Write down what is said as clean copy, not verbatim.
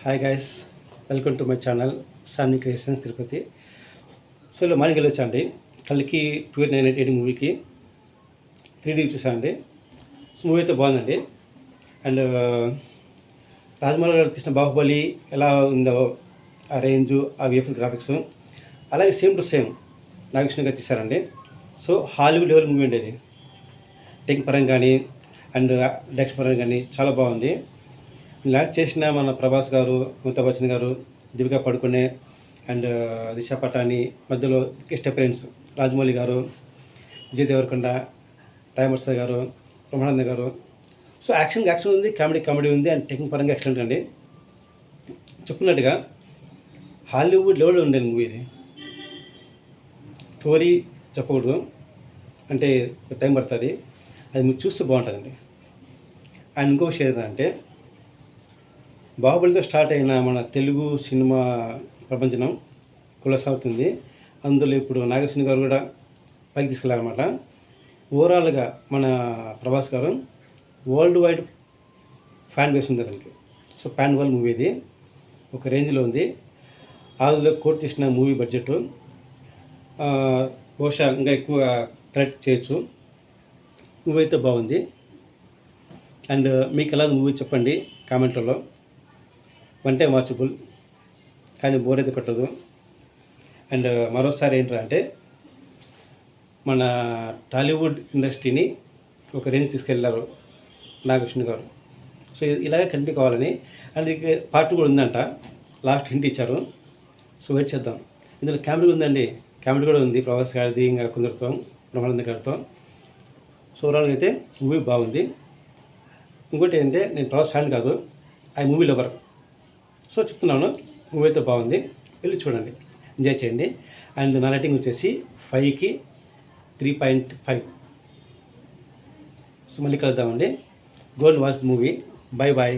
Hi guys, welcome to my channel సామి creations Tirupati. So ఇలా morning వెళ్ళొచ్చండి కల్కి 2988 మూవీకి 3D చూసానండి. సో మూవీ అయితే బాగుందండి. అండ్ రాజమౌళి గారు తీసిన బాహుబలి ఎలా ఉందో ఆ రేంజు, ఆ విఎఫ్ఎక్స్ గ్రాఫిక్స్ అలాగే సేమ్ టు సేమ్ నాగేశ్వర గారు తీశారండి. సో హాలీవుడ్ లెవెల్ మూవీ అండి ఇది. టెక్ పరంగా కానీ అండ్ డైరెక్షన్ పరంగా కానీ చాలా బాగుంది. లాక్ చేసిన మన ప్రభాస్ గారు, అమితాబ్ బచ్చన్ గారు, దీపికా పడుకునే అండ్ దిశా పటాని, మధ్యలో గెస్ట్ అపిరెన్స్ రాజమౌళి గారు, విజయ్ దేవరకొండ, టైమర్స్ గారు, బ్రహ్మానంద గారు. సో యాక్షన్ ఉంది, కామెడీ ఉంది అండ్ టెక్నిక్ పరంగా ఎక్సలెంట్ అండి. చెప్పుకున్నట్టుగా హాలీవుడ్ లెవెల్లో ఉండేది మూవీ ఇది. స్టోరీ చెప్పకూడదు, అంటే టైం పడుతుంది, అది మీరు చూస్తే బాగుంటుందండి. అండ్ ఇంకో విషయం ఏంటంటే బాహుబలితో స్టార్ట్ అయిన మన తెలుగు సినిమా ప్రపంచం కొనసాగుతుంది. అందులో ఇప్పుడు నాగేశ్వర గారు కూడా పైకి తీసుకెళ్ళారన్నమాట. ఓవరాల్గా మన ప్రభాస్ గారు వరల్డ్ వైడ్ ఫ్యాన్ బేస్ ఉంది అతనికి. సో పాన్ వరల్డ్ మూవీ ఇది ఒక రేంజ్లో ఉంది. ఆదులో కోట్ తీసిన మూవీ బడ్జెట్ బహుశా ఇంకా ఎక్కువ కలెక్ట్ చేయొచ్చు. మూవీ అయితే బాగుంది. అండ్ మీకు ఎలా మూవీ చెప్పండి కామెంట్లలో. వన్ టైం వాచబుల్, కానీ బోర్ అయితే కొట్టదు. అండ్ మరోసారి ఏంటంటే మన టాలీవుడ్ ఇండస్ట్రీని ఒక రేంజ్ తీసుకెళ్ళారు నాగకృష్ణ గారు. సో ఇలాగే కంటిన్యూ కావాలని. అండ్ ఇది పార్ట్ కూడా ఉందంట, లాస్ట్ హింట్ ఇచ్చారు. సో వెయిట్ చేద్దాం. ఇందులో కామెడీ ఉందండి, కామెడీ కూడా ఉంది ప్రభాస్ గారిది, ఇంకా కొందరితో, బ్రహ్మానంద గారితో. సో ఓవరాల్గా అయితే మూవీ బాగుంది. ఇంకోటి ఏంటంటే నేను ప్రభాస్ ఫ్యాన్ కాదు, ఆ మూవీ లవర్. సో చెప్తున్నాను, మూవీ అయితే బాగుంది, వెళ్ళి చూడండి, ఎంజాయ్ చేయండి. అండ్ నా రేటింగ్ వచ్చేసి 5కి 3.5. సో మళ్ళీ కలుద్దామండి. Go and watch the movie. Bye bye.